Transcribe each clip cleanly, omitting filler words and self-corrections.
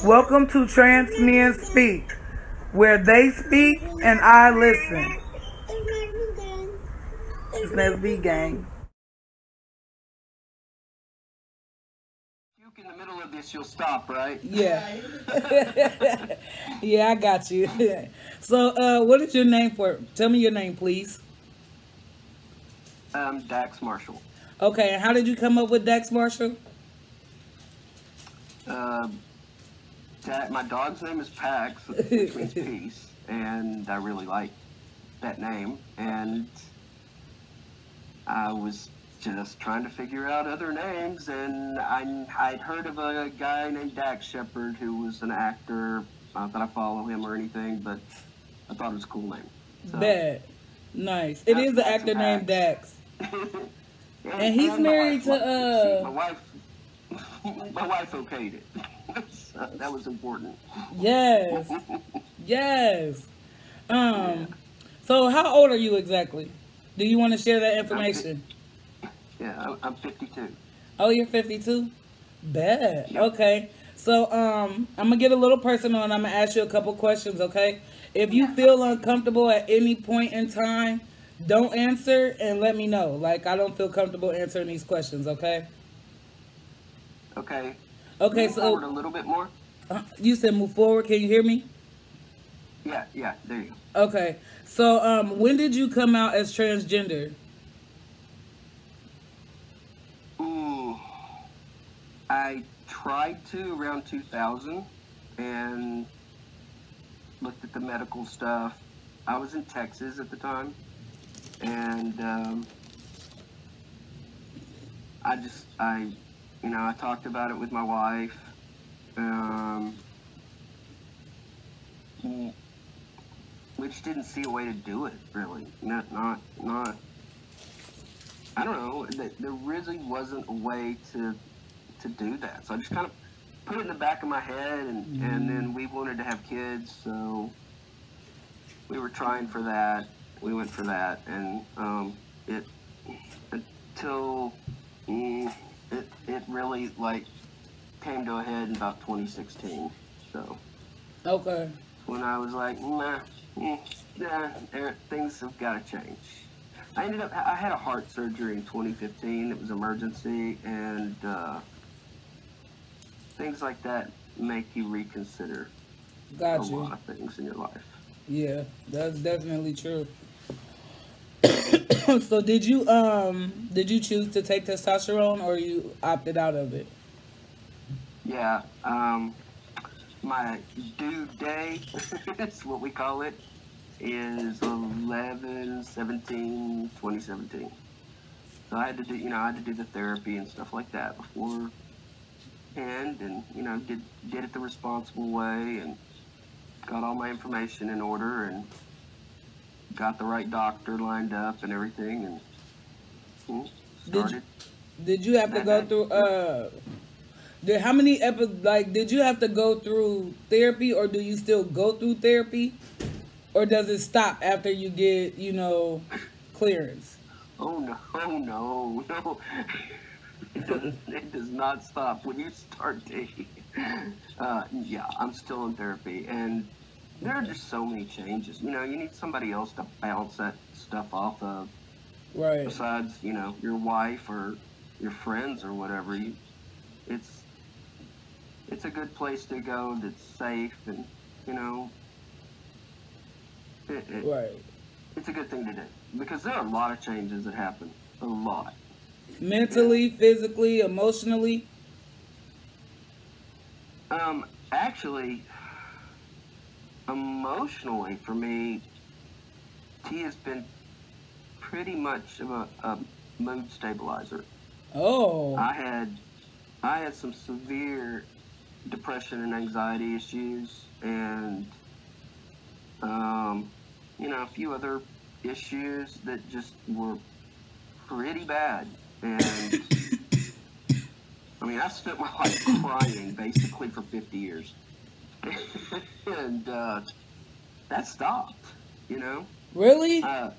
Welcome to Trans Men Speak, where they speak and I listen. It's Lesbi Gang. In the middle of this, you'll stop, right? Yeah. Yeah, I got you. So, what is your name for? Tell me your name, please. Dax Marshall. Okay, and how did you come up with Dax Marshall? My dog's name is Pax, which means peace, and I really like that name. And I was just trying to figure out other names, and I'd heard of a guy named Dax Shepard who was an actor. Not that I follow him or anything, but I thought it was a cool name. So, Bad. Nice. It is an actor named Dax. And he's married to my wife okayed it. So that was important. Yes. Yes. Yeah. So how old are you exactly? Do you want to share that information? I'm 52. Oh, you're 52? Bad. Yep. Okay. So I'm gonna get a little personal and I'm gonna ask you a couple questions, okay? If you feel uncomfortable at any point in time, don't answer and let me know. Like, I don't feel comfortable answering these questions, okay? Okay. Okay, move so forward a little bit more. You said move forward. Can you hear me? Yeah, there you go. Okay. So when did you come out as transgender? Ooh, I tried to around 2000 and looked at the medical stuff. I was in Texas at the time, and I talked about it with my wife. We just didn't see a way to do it, really. Not. I don't know. There really wasn't a way to do that. So I just kind of put it in the back of my head, and then we wanted to have kids, so we were trying for that. We went for that, and it really came to a head in about 2016. So okay, when I was like, things have got to change. I had a heart surgery in 2015. It was emergency, and things like that make you reconsider a lot of things in your life. Yeah, that's definitely true. So did you choose to take testosterone or you opted out of it? Yeah, my due day, that's what we call it, is 11/17/2017. So I had to do the therapy and stuff like that beforehand, and did it the responsible way, and got all my information in order, and got the right doctor lined up and everything, and started. Did you have to go through did you have to go through therapy, or do you still go through therapy, or does it stop after you get clearance? Oh no. It does not stop when you start taking. Yeah, I'm still in therapy, and there are just so many changes. You need somebody else to bounce that stuff off of. Right. Besides, your wife or your friends or whatever. It's a good place to go that's safe, and right. It's a good thing to do, because there are a lot of changes that happen. A lot. Mentally, physically, emotionally? Actually, emotionally, for me, tea has been pretty much of a mood stabilizer. Oh. I had some severe depression and anxiety issues, and a few other issues that just were pretty bad. And I spent my life crying basically for 50 years. And that stopped, Really? Yeah.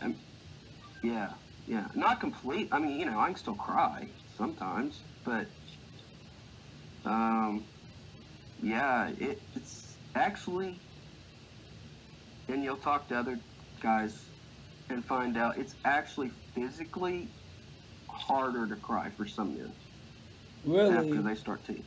Not complete. I can still cry sometimes, but yeah, it's actually, and you'll talk to other guys and find out it's actually physically harder to cry for some men Really? after they start to.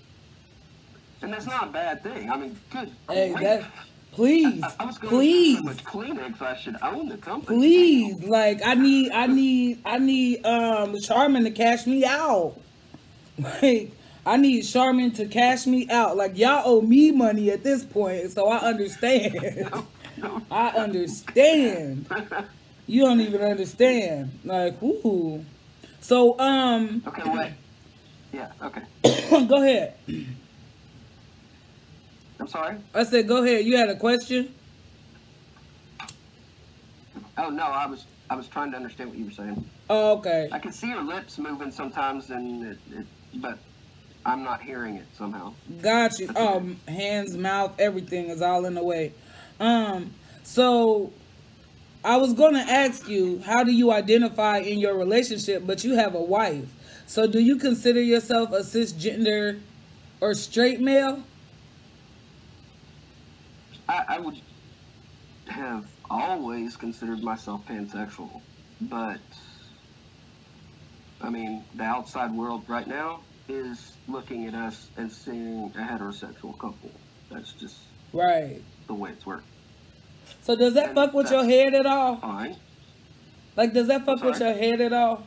And that's not a bad thing. I mean, good. Hey, grief. that please, I was going please, through so much Kleenex. I should own the company. please. Like I need Charmin to cash me out. Like I need Charmin to cash me out. Like y'all owe me money at this point, so I understand. No. I understand. You don't even understand. Like, ooh. So Okay, wait. Yeah. Okay. go ahead. I'm sorry. I said go ahead. You had a question? Oh no, I was trying to understand what you were saying. Oh, okay. I can see your lips moving sometimes, and but I'm not hearing it somehow. Got you. Hands, mouth, everything is all in the way. So I was gonna ask you, how do you identify in your relationship, but you have a wife? So do you consider yourself a cisgender or straight male? I would have always considered myself pansexual, but I mean, the outside world right now is looking at us and seeing a heterosexual couple. That's just Right. the way it's worked. So does that And fuck with your that's head at all? fine. Like, does that fuck with sorry? your head at all?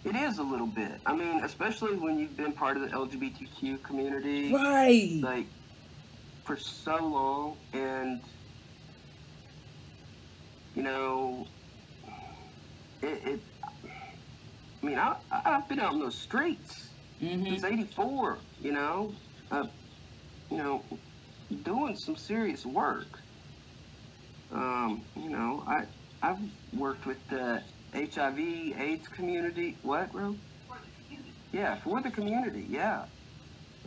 It is a little bit. I mean, especially when you've been part of the LGBTQ community, Right. like, for so long, and, you know, I mean, I've been out in those streets since '84, you know, doing some serious work. You know, I've worked with the HIV/AIDS community. What, bro? Yeah, for the community. Yeah.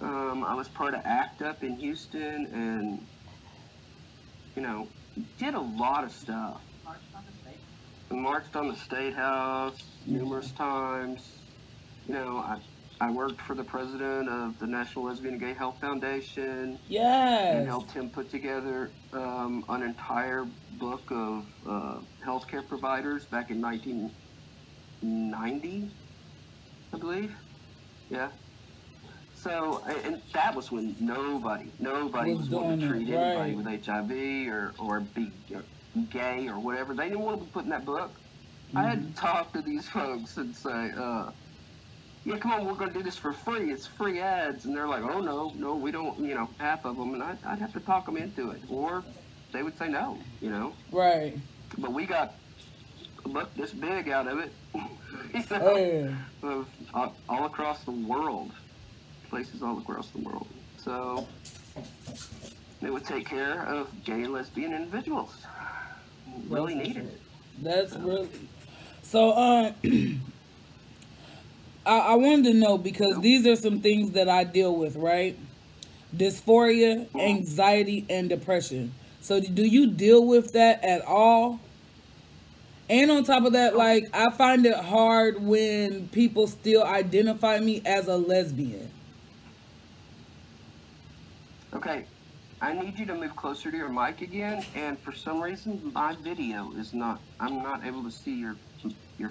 I was part of ACT UP in Houston, and you know, did a lot of stuff. Marched on the State House numerous times. You know, I worked for the president of the National Lesbian and Gay Health Foundation. And Yes. helped him put together an entire book of healthcare providers back in 1990, I believe. Yeah. So, and that was when nobody was wanting to treat anybody with HIV or be gay or whatever. They didn't want to be put in that book. I had to talk to these folks and say, yeah, come on, we're going to do this for free. It's free ads. And they're like, oh, no, we don't, you know, half of them. And I'd have to talk them into it. Or they would say no, you know. Right. But we got a book this big out of it, you know, of all across the world, places all across the world. So it would take care of gay and lesbian individuals. Really needed it. That's really... So, I wanted to know, because these are some things that I deal with, right? Dysphoria, anxiety, and depression. So do you deal with that at all? And on top of that, like, I find it hard when people still identify me as a lesbian. Okay, I need you to move closer to your mic again, and for some reason, my video is not, I'm not able to see your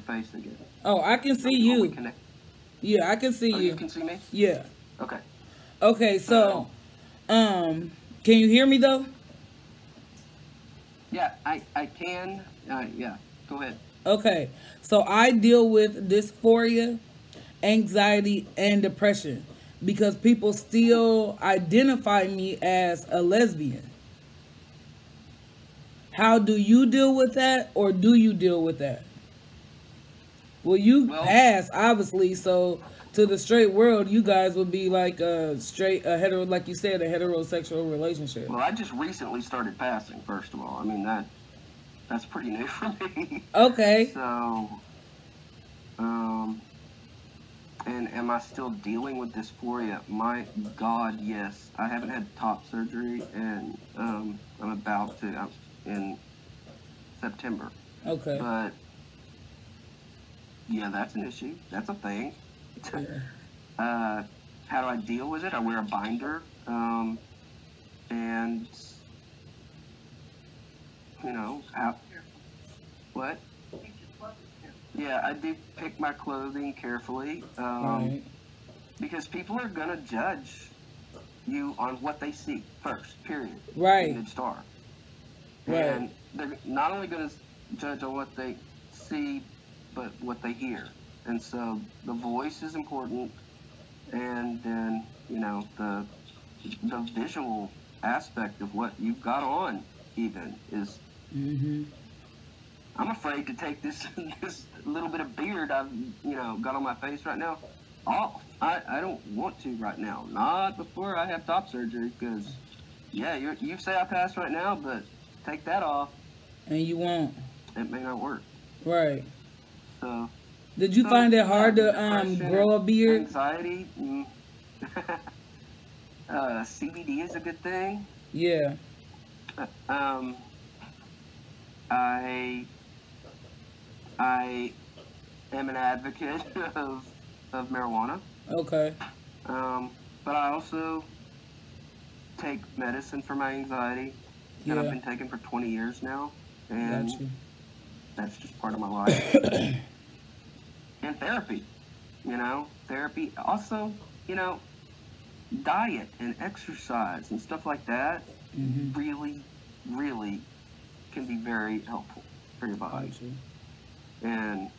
face again. Oh, I can see you. Yeah, I can see you. You can see me? Yeah. Okay. Okay, so, can you hear me though? Yeah, I can. Yeah, go ahead. Okay, so I deal with dysphoria, anxiety, and depression because people still identify me as a lesbian. How do you deal with that, or do you deal with that? Well, you pass, obviously, so to the straight world, you guys would be like a hetero, like you said, a heterosexual relationship. Well, I just recently started passing, first of all. I mean, that's pretty new for me. Okay. So, and am I still dealing with dysphoria? My God, yes. I haven't had top surgery, and I'm about to in September. Okay. But yeah, that's an issue. That's a thing. how do I deal with it? I wear a binder, and you know, what? Yeah, I do pick my clothing carefully, Right. because people are gonna judge you on what they see first. Period. Right. Mid star. Right. And they're not only going to judge on what they see, but what they hear. And so the voice is important, and then, you know, the visual aspect of what you've got on even is. Mm-hmm. I'm afraid to take this this little bit of beard I've, you know, got on my face right now off. I don't want to right now. Not before I have top surgery, because, yeah, you say I pass right now, but take that off, And you won't. it may not work. Right. So. Did you find it hard to grow a beard? Anxiety. CBD is a good thing. Yeah. I am an advocate of marijuana. Okay. But I also take medicine for my anxiety that I've been taking for 20 years now, and that's just part of my life. And therapy, you know, therapy. Also, you know, diet and exercise and stuff like that really, really can be very helpful for your body. And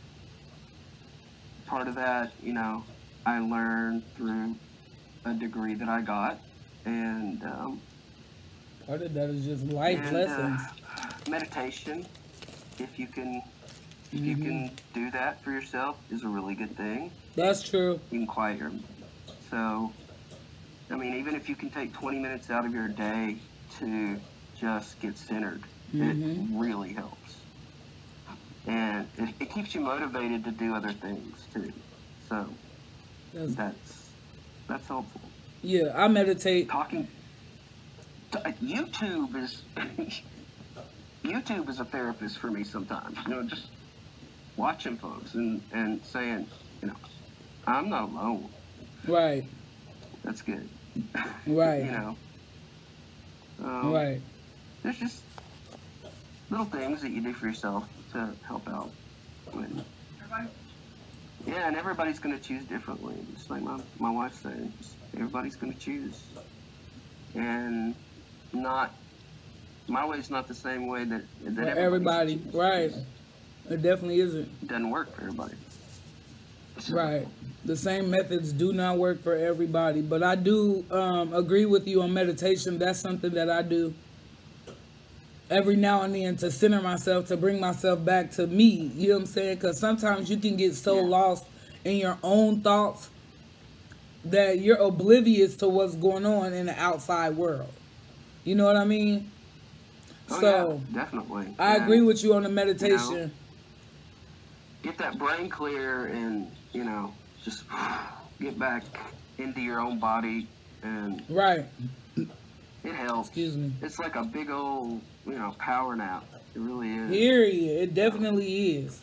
part of that, you know, I learned through a degree that I got, and part of that is just life lessons. Meditation, if you can do that for yourself, is a really good thing. That's true. You can quiet your. So, I mean, even if you can take 20 minutes out of your day to just get centered, it really helps. And it keeps you motivated to do other things too. So that's helpful. Yeah, I meditate. YouTube is a therapist for me sometimes. You know, just watching folks and saying, you know, I'm not alone. Right. That's good. Right. You know. Right. There's just little things that you do for yourself to help out. Yeah, and everybody's going to choose differently. Just like my wife's saying, everybody's going to choose. And my way's not the same way that everybody. Right. It definitely isn't. It doesn't work for everybody. So. Right. The same methods do not work for everybody. But I do agree with you on meditation. That's something that I do every now and then to center myself, to bring myself back to me. You know what I'm saying? Because sometimes you can get so lost in your own thoughts that you're oblivious to what's going on in the outside world. You know what I mean? Oh, so yeah, definitely. I agree with you on the meditation. You know, get that brain clear and, you know, just get back into your own body, and right. It helps. Excuse me. It's like a big old, you know, power nap. It really is. Period. It definitely is.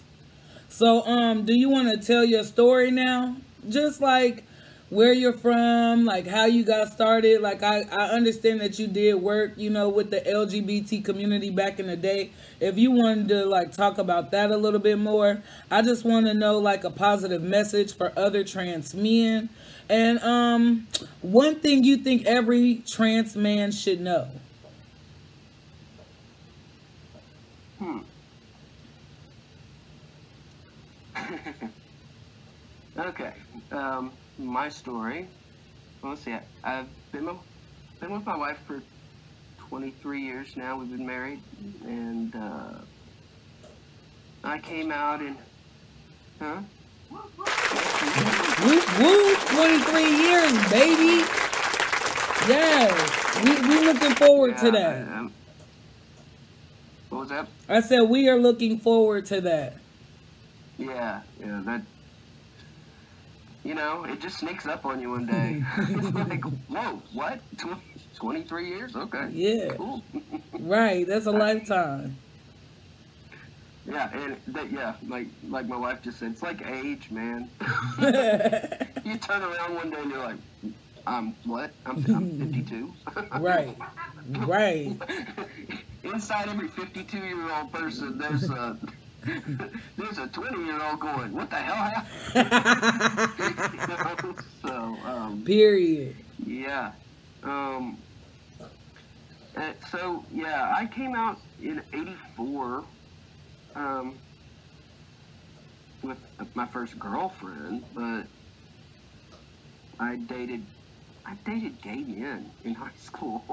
So, do you want to tell your story now? Just like where you're from, like how you got started. Like I understand that you did work, you know, with the LGBT community back in the day. If you wanted to like talk about that a little bit more, I just want to know like a positive message for other trans men. And one thing you think every trans man should know. Okay. My story. Well, let's see. I've been with my wife for 23 years now. We've been married, and I came out in. Huh? Woo, woo, 23 years, baby. Yes, we looking forward to that. What was that? I said we are looking forward to that. Yeah, that. You know, it just sneaks up on you one day. It's like, whoa, what? 23 years? Okay. Yeah. Cool. Right, that's a lifetime. Yeah, and like my wife just said, it's like age, man. You turn around one day and you're like, What? I'm 52. Right. Right. Inside every 52-year-old person, there's a 20-year-old going, what the hell happened? So, Period. yeah. So, yeah, I came out in 84 with my first girlfriend, but I dated gay men in high school,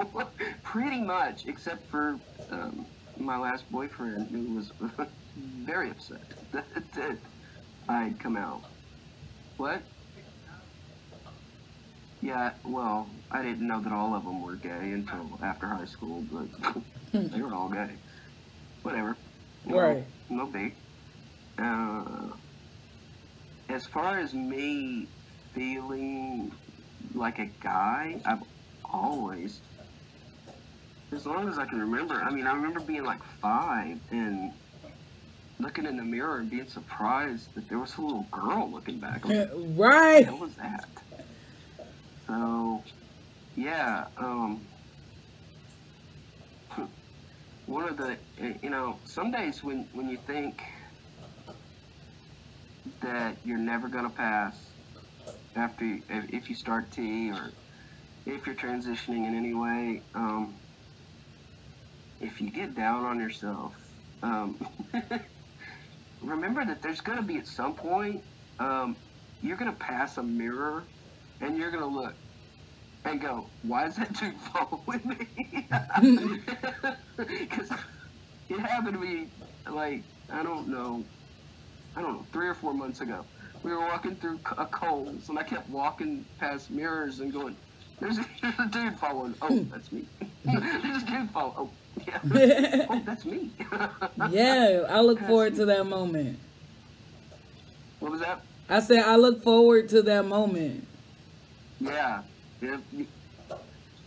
pretty much, except for my last boyfriend, who was very upset that I'd come out. What? Yeah, well, I didn't know that all of them were gay until after high school, but they were all gay. Whatever. Right. No big. As far as me feeling like a guy, I've always, as long as I can remember, I mean, I remember being like 5 and looking in the mirror and being surprised that there was a little girl looking back. Like, right. what was that? So, yeah, one of the, some days when you think that you're never going to pass if you start T, or if you're transitioning in any way, if you get down on yourself, remember that there's going to be at some point, you're going to pass a mirror and you're going to look and go, why is that dude following me? Because it happened to me, like, I don't know, 3 or 4 months ago. We were walking through a Kohl's, and I kept walking past mirrors and going, there's a dude following. Oh, that's me. There's a dude following. Oh, yeah. Oh, that's me. Yeah, I look forward to that moment. What was that? I said I look forward to that moment. Yeah.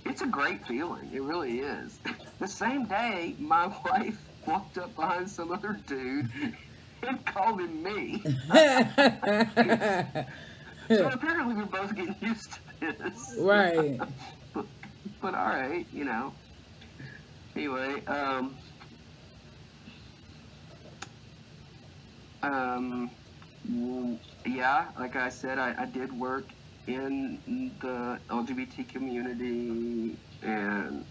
It's a great feeling. It really is. The same day, my wife walked up behind some other dude and called him me. So apparently we're both getting used to this. Right. But all right, Anyway, yeah, like I said, I did work in the LGBT community, and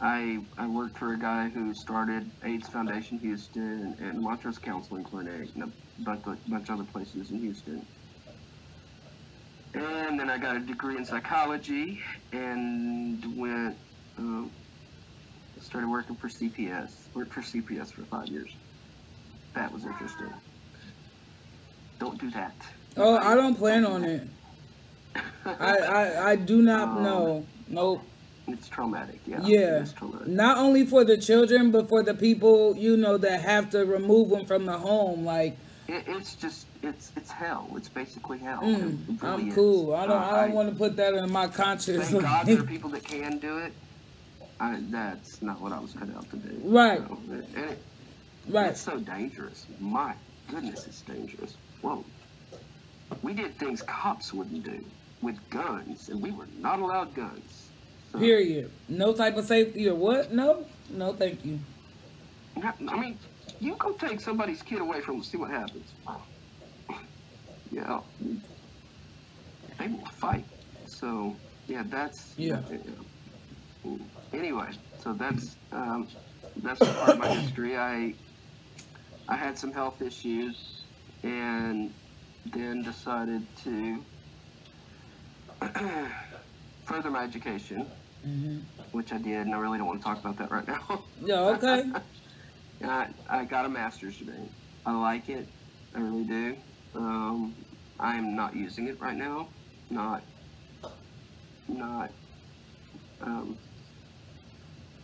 I worked for a guy who started AIDS Foundation Houston and Montrose Counseling Clinic and a bunch of other places in Houston. And then I got a degree in psychology and started working for CPS. Worked for CPS for 5 years. That was interesting. Don't do that. Oh, I don't plan on it. I do not know. Nope. It's traumatic, yeah. Yeah. It's traumatic. Not only for the children, but for the people, that have to remove them from the home. Like, it's hell. It's basically hell. Really I'm cool. I don't want to put that in my conscience. Thank God there are people that can do it. That's not what I was cut out to do. Right. Right. It's so dangerous. My goodness, it's dangerous. Whoa. We did things cops wouldn't do with guns, and we were not allowed guns. So, period. No type of safety or what? No, thank you. I mean, you go take somebody's kid away from them, see what happens. Yeah, they will fight. So yeah, that's yeah. Anyway, so that's part of my history. I had some health issues, and then decided to further my education, which I did, and I really don't want to talk about that right now. Yeah, okay. I got a master's degree. I like it. I really do. I'm not using it right now. Not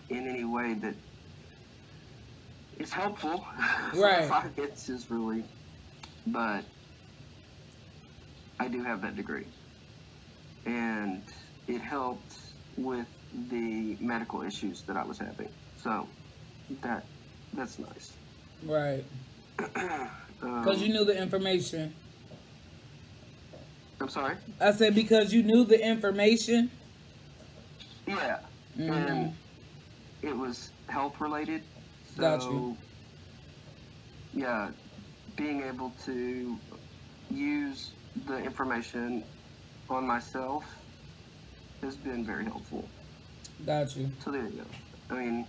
in any way that is helpful. Right. Finances really, but I do have that degree, and it helped with the medical issues that I was having. So that's nice. Right. Because you knew the information. I'm sorry? I said because you knew the information? Yeah. And it was health related. So, Got you. Yeah, being able to use the information on myself has been very helpful. Got you. So there you go. I mean,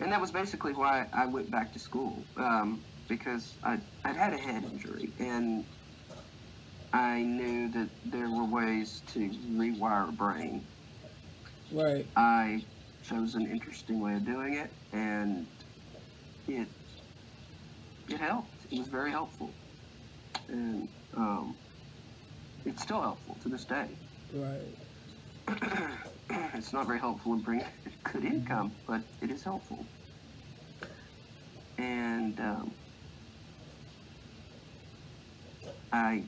and that was basically why I went back to school, because I'd had a head injury, and I knew that there were ways to rewire a brain. Right. I chose an interesting way of doing it, and it helped. It was very helpful, and it's still helpful to this day. Right. It's not very helpful in bringing good income, but it is helpful. And I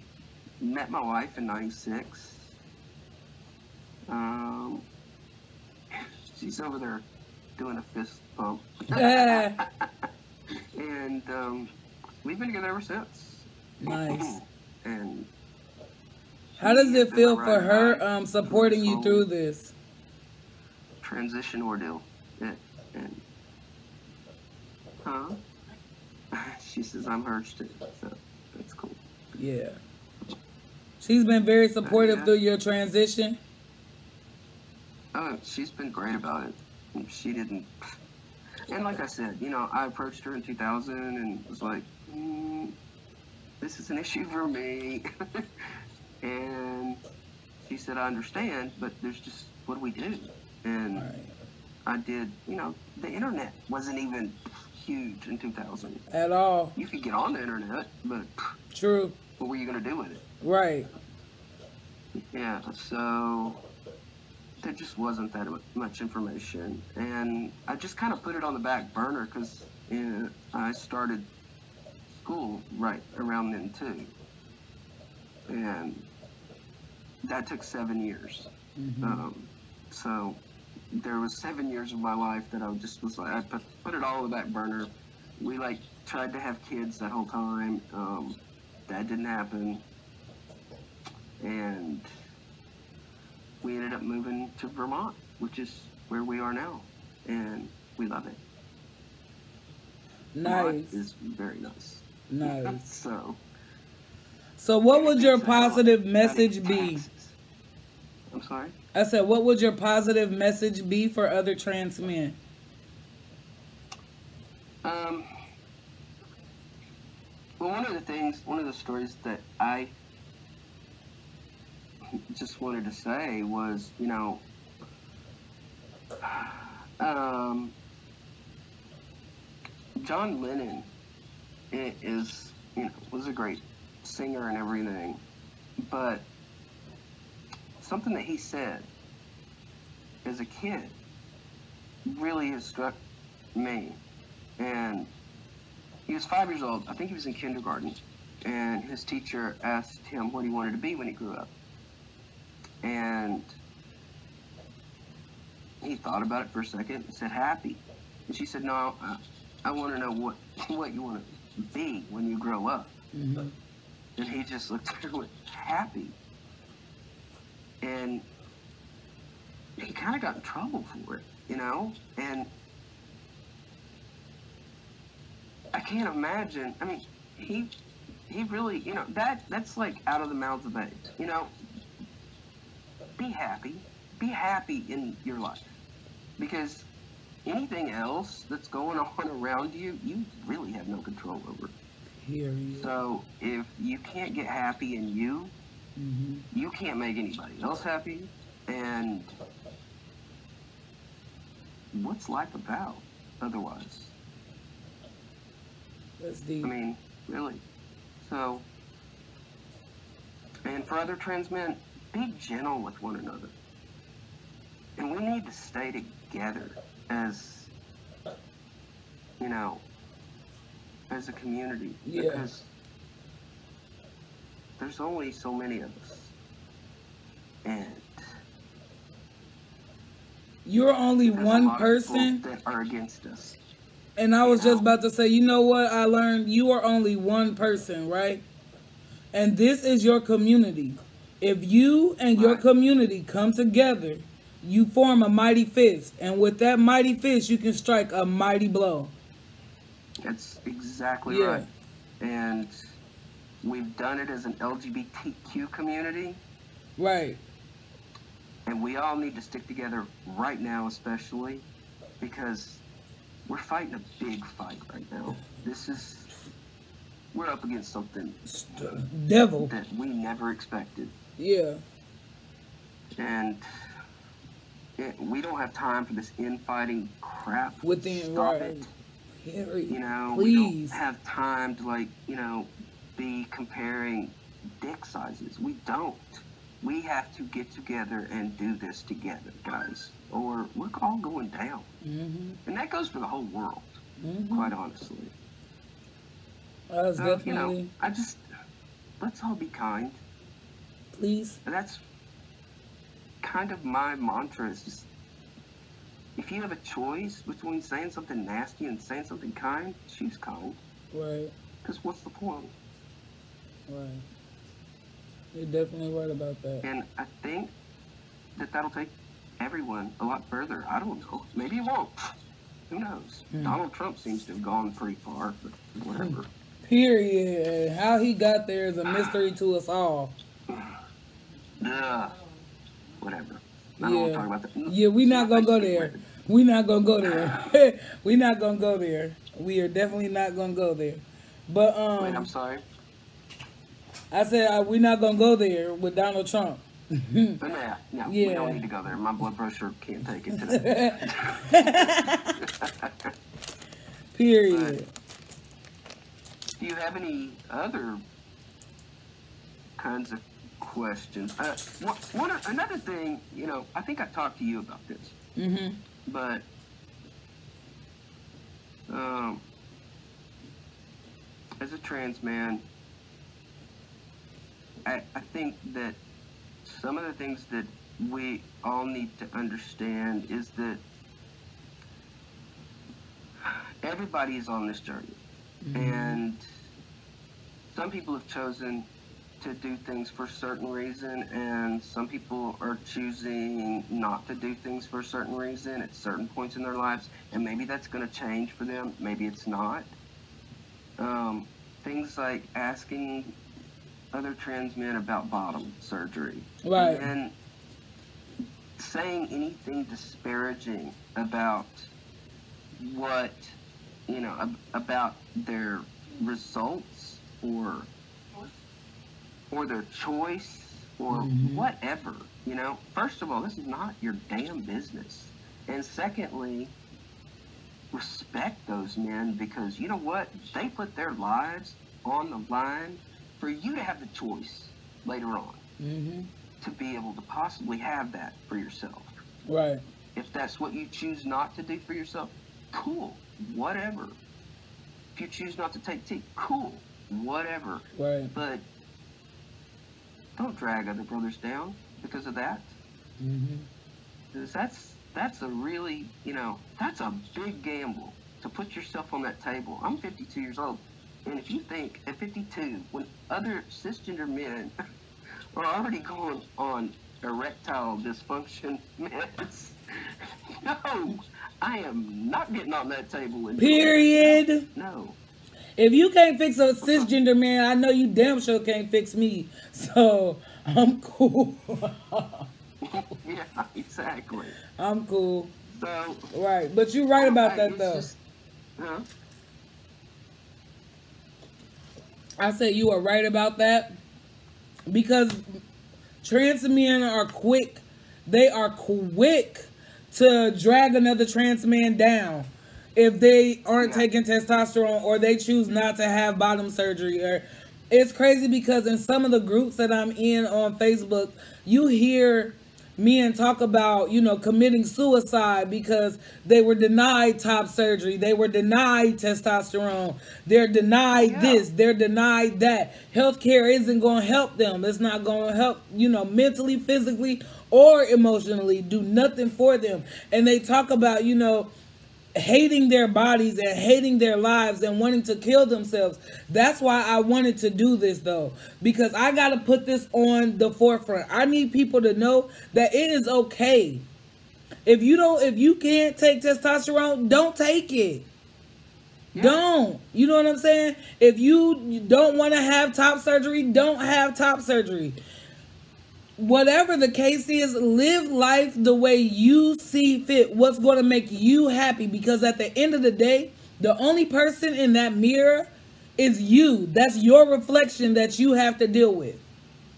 met my wife in '96. She's over there doing a fist bump. And we've been together ever since. Nice. And how does it feel for her supporting you through this transition ordeal? And she says I'm hers too, so that's cool. Yeah. She's been very supportive through your transition. Oh, she's been great about it. She didn't. And like I said, you know, I approached her in 2000 and was like, this is an issue for me. And she said, I understand, but there's just, what do we do? And I did, you know, the internet wasn't even huge in 2000. At all. You could get on the internet, but true. What were you going to do with it? Right. Yeah, so there just wasn't that much information. And I just kind of put it on the back burner because I started school right around then too. And that took 7 years. So there was 7 years of my life that I just was like, I put it all on the back burner. We like tried to have kids that whole time. That didn't happen. And we ended up moving to Vermont, which is where we are now. And we love it. Nice. Vermont is very nice. Nice. So what would your positive message be? I'm sorry? I said, what would your positive message be for other trans men? Well, one of the stories that I just wanted to say was, you know, John Lennon was a great singer and everything, but something that he said as a kid really has struck me. And he was 5 years old. I think he was in kindergarten, and his teacher asked him what he wanted to be when he grew up. And he thought about it for a second and said, happy. And she said, no, I want to know what you want to be when you grow up. And he just looked at her and went, happy. And he kind of got in trouble for it, you know? And I can't imagine, I mean, he really, you know, that's like out of the mouths of babes, you know? Be happy. Be happy in your life. Because anything else that's going on around you, you really have no control over. Period. So if you can't get happy in you, you can't make anybody else happy. And what's life about otherwise? That's deep. I mean, really. So, and for other trans men, be gentle with one another. And we need to stay together as, you know, as a community. Yeah. Because there's only so many of us. And you're only there's one a lot person of people that are against us. And I was just about to say, you know what I learned? You are only one person, right? And this is your community. If you and your Right. community come together, you form a mighty fist. And with that mighty fist, you can strike a mighty blow. That's exactly Yeah. right. And we've done it as an LGBTQ community, Right. and we all need to stick together right now, especially because we're fighting a big fight right now. We're up against something Devil. that we never expected. Yeah. And we don't have time for this infighting crap. Within, Stop right. it. Harry, You know, please. we don't have time to, like, you know, be comparing dick sizes. We don't. We have to get together and do this together, guys, or we're all going down. Mm-hmm. And that goes for the whole world, Mm-hmm. quite honestly. That's So, definitely. you know, let's all be kind. Please. And that's kind of my mantra, is just, if you have a choice between saying something nasty and saying something kind, choose kind. Right. Because what's the point? Right. You're definitely right about that. And I think that'll take everyone a lot further. I don't know. Maybe it won't. Who knows? Donald Trump seems to have gone pretty far, but whatever. Period. How he got there is a mystery to us all. Ugh. Whatever. I don't want to talk about that. Yeah, we're not going to go there. We're not going to go there. We're not going to go there. We are definitely not going to go there. But, Wait, I'm sorry. I said we're not going to go there with Donald Trump. But no, we Yeah. don't need to go there. My blood pressure can't take it today. Period. Do you have any other kinds of questions? Another thing, you know, I think I talked to you about this, Mm-hmm. but as a trans man, I think that some of the things that we all need to understand is that everybody is on this journey. And some people have chosen to do things for a certain reason, and some people are choosing not to do things for a certain reason at certain points in their lives, and maybe that's going to change for them, maybe it's not. Things like asking other trans men about bottom surgery. Right. And saying anything disparaging about what, you know, about their results or their choice or whatever, you know. First of all, this is not your damn business. And secondly, respect those men, because you know what? They put their lives on the line for you to have the choice later on to be able to possibly have that for yourself. Right. If that's what you choose not to do for yourself, cool, whatever. If you choose not to take tea, cool, whatever. Right. But don't drag other brothers down because of that. Because that's a really, you know, that's a big gamble to put yourself on that table. I'm 52 years old. And if you think at 52, when other cisgender men are already going on erectile dysfunction meds, no, I am not getting on that table. And Period. No. If you can't fix a cisgender man, I know you damn sure can't fix me. So I'm cool. Yeah, exactly. I'm cool. So, Right. But you're right about that, it's though. just, I said you are right about that. Because trans men are quick. They are quick to drag another trans man down if they aren't taking testosterone or they choose not to have bottom surgery. Or it's crazy because in some of the groups that I'm in on Facebook, you hear men talk about, you know, committing suicide because they were denied top surgery. They were denied testosterone. They're denied this. They're denied that. Healthcare isn't going to help them. It's not going to help, you know, mentally, physically, or emotionally. Do nothing for them. And they talk about, you know, hating their bodies and hating their lives and wanting to kill themselves. That's why I wanted to do this, though, because I got to put this on the forefront. I need people to know that it is okay. If you can't take testosterone, don't take it. Yeah. Don't. You know what I'm saying? If you don't want to have top surgery, don't have top surgery. Whatever the case is, live life the way you see fit. What's going to make you happy? Because at the end of the day, the only person in that mirror is you. That's your reflection that you have to deal with.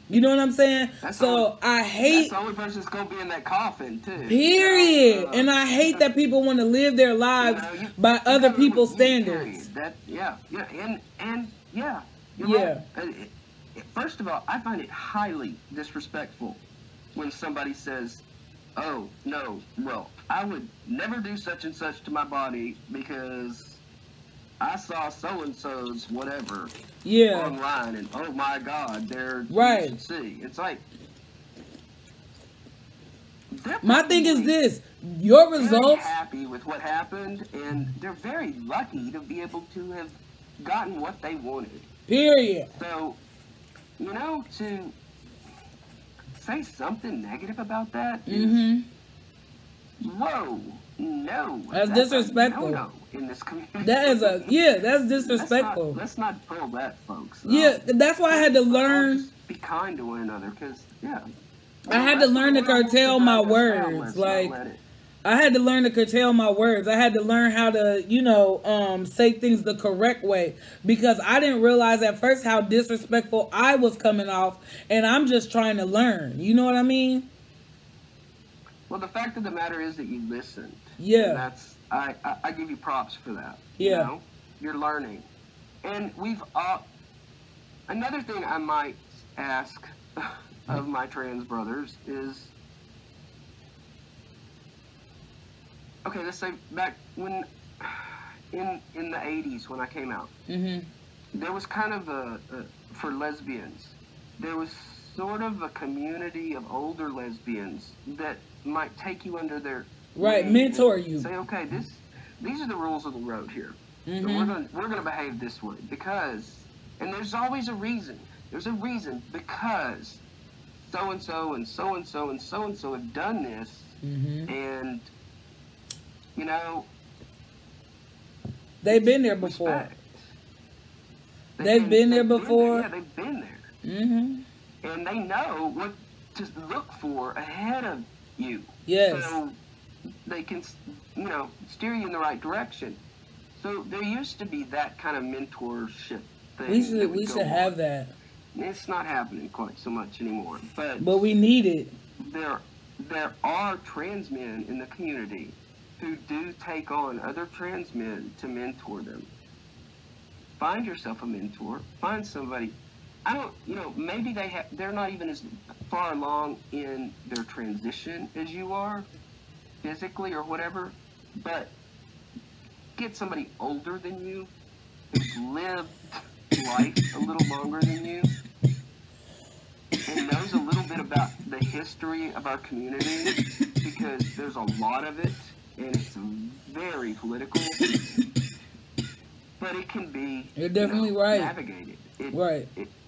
You know what I'm saying? That's the only person that's going to be in that coffin, too. Period. And I hate that people want to live their lives by other people's standards. You're right. First of all, I find it highly disrespectful when somebody says, oh, no, well, I would never do such and such to my body because I saw so-and-so's whatever online, and oh my God, they're you should see. It's like, my thing is this: your results. Very happy with what happened, and they're very lucky to be able to have gotten what they wanted. Period. So, to say something negative about that is, whoa, no. That's disrespectful. No, in this community. That's disrespectful. Let's not pull that, folks. Yeah, that's why I had to learn. Just be kind to one another, because, I had to learn to curtail my words. I had to learn to curtail my words. I had to learn how to, say things the correct way, because I didn't realize at first how disrespectful I was coming off, and I'm just trying to learn. You know what I mean? Well, the fact of the matter is that you listened. Yeah. And that's I give you props for that. Yeah. You're learning. And another thing I might ask of my trans brothers is, okay, let's say back when, in the 80s when I came out, there was kind of for lesbians, there was sort of a community of older lesbians that might take you under their mentor you. Say, okay, these are the rules of the road here. So we're gonna behave this way because, and there's always a reason. There's a reason because so and so and so and so and so and so have done this, and they've been there before. They've been there before. Yeah, they've been there. And they know what to look for ahead of you. Yes. So they can, steer you in the right direction. So there used to be that kind of mentorship thing. We should have that. It's not happening quite so much anymore. But we need it. There are trans men in the community who do take on other trans men to mentor them. Find yourself a mentor. Find somebody. Maybe they're not even as far along in their transition as you are, physically or whatever, but get somebody older than you, who's lived life a little longer than you, and knows a little bit about the history of our community, because there's a lot of it, and it's very political, but it can be navigated.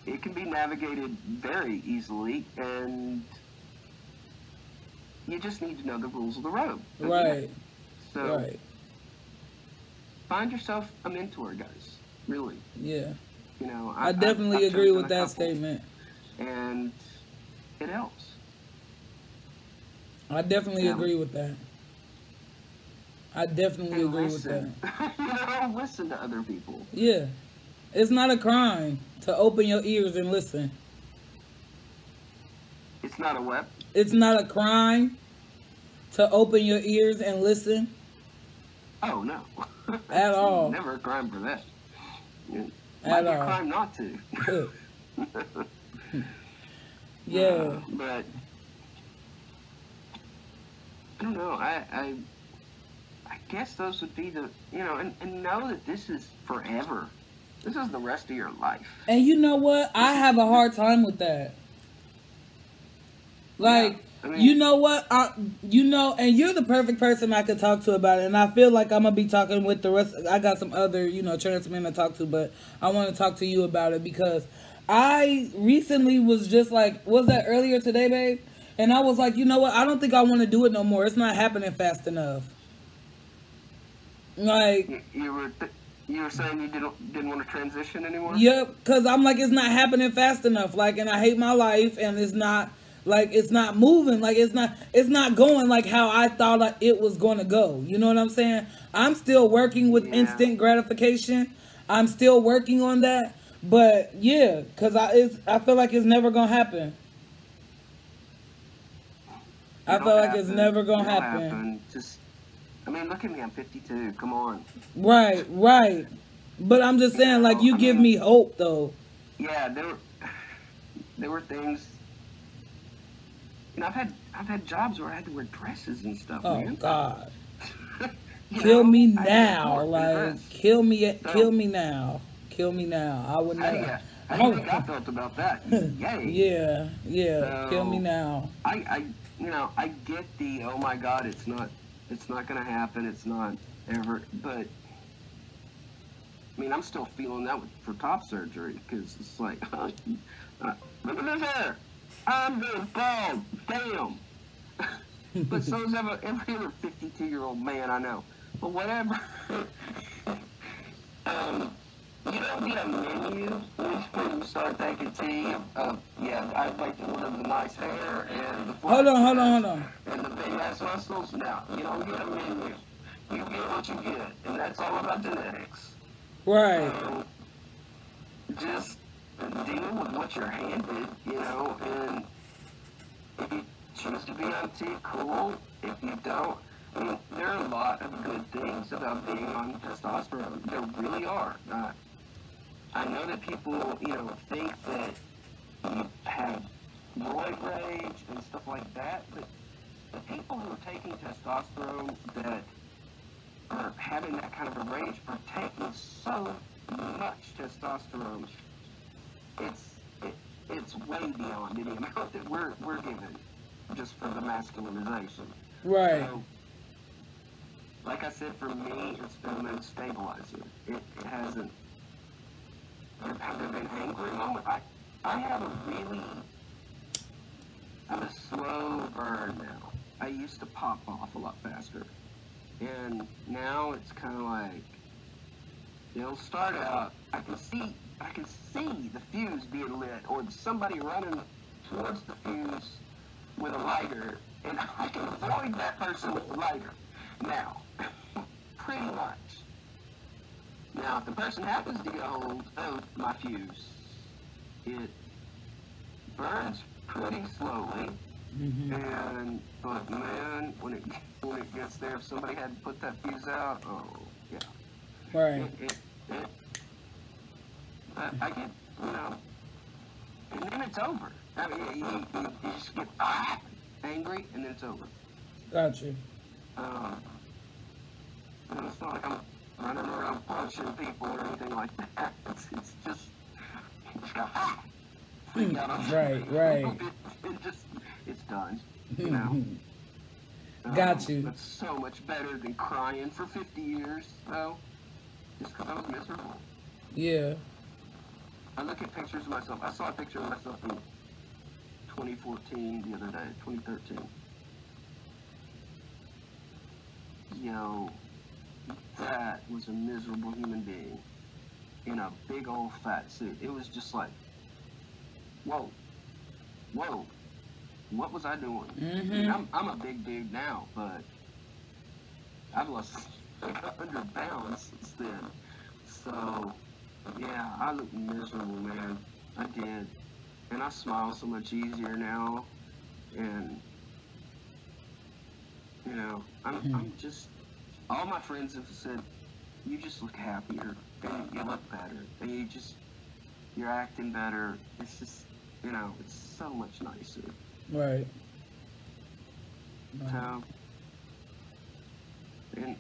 It can be navigated very easily, and you just need to know the rules of the road. Right. So, find yourself a mentor, guys. Really. Yeah. I definitely agree with that statement. And it helps. I definitely agree with that. I definitely agree with that. Listen to other people. Yeah. It's not a crime to open your ears and listen. It's not a what? It's not a crime to open your ears and listen. Oh, no. At all. Never a crime for that. At all. Might be a crime not to. Yeah. But I don't know. I guess those would be the, and know that this is forever. This is the rest of your life. And you know what? I have a hard time with that. I mean, You know what? And you're the perfect person I could talk to about it. And I feel like I'm gonna be talking with the rest. I got some other, trans men to talk to, but I want to talk to you about it because I recently was just like, was that earlier today, babe? And I was like, you know what? I don't think I want to do it no more. It's not happening fast enough. Like, you were saying you didn't want to transition anymore? yep, because I'm like, it's not happening fast enough. Like, and I hate my life, and it's not moving. Like, it's not going like how I thought it was going to go. You know what I'm saying? I'm still working with instant gratification. I'm still working on that. But yeah, because I feel like it's never gonna happen. I feel like it's never gonna happen. I mean, look at me. I'm 52. Come on. Right. But I'm just saying, like, you give me hope, though. Yeah, there were things. I've had jobs where I had to wear dresses and stuff. Oh, man. God. Kill me now, like, kill me now. Kill me now. I would never. How do you think I felt about that? Yay. Yeah. So, kill me now. I get the, oh my God, it's not gonna happen. It's not ever. But I mean, I'm still feeling that for top surgery because it's like, look at this hair. I'm being bald. Damn. But so is every other 52-year-old man I know. But whatever. You don't need a menu when you start taking tea. I'd like to order the nice hair and the Hold on. and the big ass muscles. No, you don't get a menu. You get what you get, and that's all about genetics. Right. Just deal with what you're handed, and if you choose to be on tea, cool. If you don't, I mean, there are a lot of good things about being on testosterone. There really are. I know that people, think that you have roid rage and stuff like that, but the people who are taking testosterone that are having that kind of a rage are taking so much testosterone. It's way beyond any amount that we're given just for the masculinization. Right. So, like I said, for me, it's been a mood stabilizer. It hasn't. Have there been angry moments? I have I'm a slow burn now. I used to pop off a lot faster. And now it's kind of like, it'll start out, I can see the fuse being lit, or somebody running towards the fuse with a lighter, and I can avoid that person with the lighter now. Pretty much. Now, if the person happens to get a hold of my fuse, it burns pretty slowly. Mm-hmm. But man, when it gets there, if somebody had to put that fuse out, oh yeah. Right. I get, and then it's over. I mean, you just get angry, and then it's over. Gotcha. It's not like I'm running around punching people or anything like that. It's just freak out on right. It's done. Got you. That's so much better than crying for 50 years, though, just because I was miserable. Yeah. I look at pictures of myself. I saw a picture of myself in 2014 the other day, 2013. Yo, that was a miserable human being in a big old fat suit. It was just like, whoa, what was I doing? Mm-hmm. I mean, I'm a big dude now, but I've lost like 100 pounds since then. So, yeah, I look miserable, man. I did. And I smile so much easier now. And, I'm just, all my friends have said, you just look happier, and you look better, and you're acting better. It's just, it's so much nicer. Right. So, and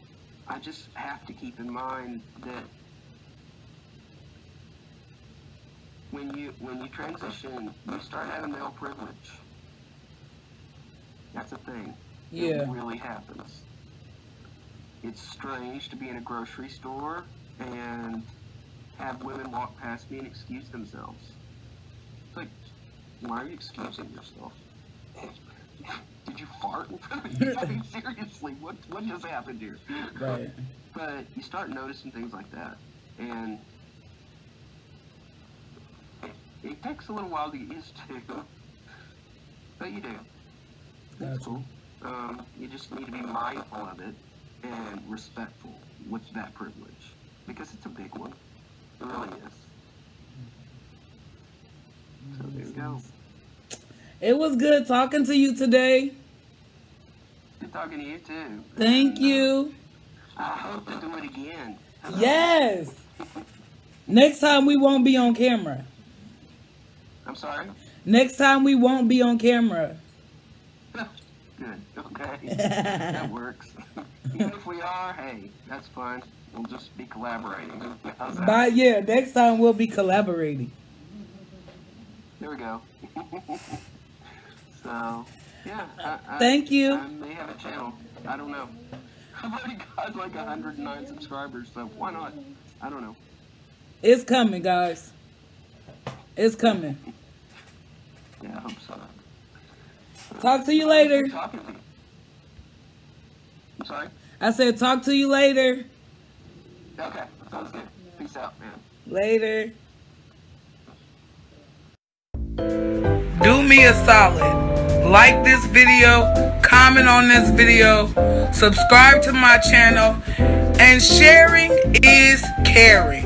I just have to keep in mind that when you transition, you start having male privilege. That's a thing. Yeah. It really happens. It's strange to be in a grocery store and have women walk past me and excuse themselves. It's like, why are you excusing yourself? Did you fart in front of me? I mean, seriously, what just happened here? Right. But you start noticing things like that, and it takes a little while to get used to, but you do. That's cool. You just need to be mindful of it and respectful with that privilege, because it's a big one. It really is. So there you go. It was good talking to you today. Good talking to you too. Thank you. I hope to do it again. Yes. Next time we won't be on camera. I'm sorry? Next time we won't be on camera. Good. Okay. That works. Even if we are, hey, that's fine. We'll just be collaborating. How's that? But yeah, next time we'll be collaborating. There we go. So, yeah. Thank you. I may have a channel. I don't know. I've already got like 109 subscribers, so why not? I don't know. It's coming, guys. It's coming. Yeah, I hope so. Talk to you later. Talking to you. I'm sorry? I said talk to you later. Okay, sounds good. Peace out, man. Later. Do me a solid. Like this video, comment on this video, subscribe to my channel, and sharing is caring.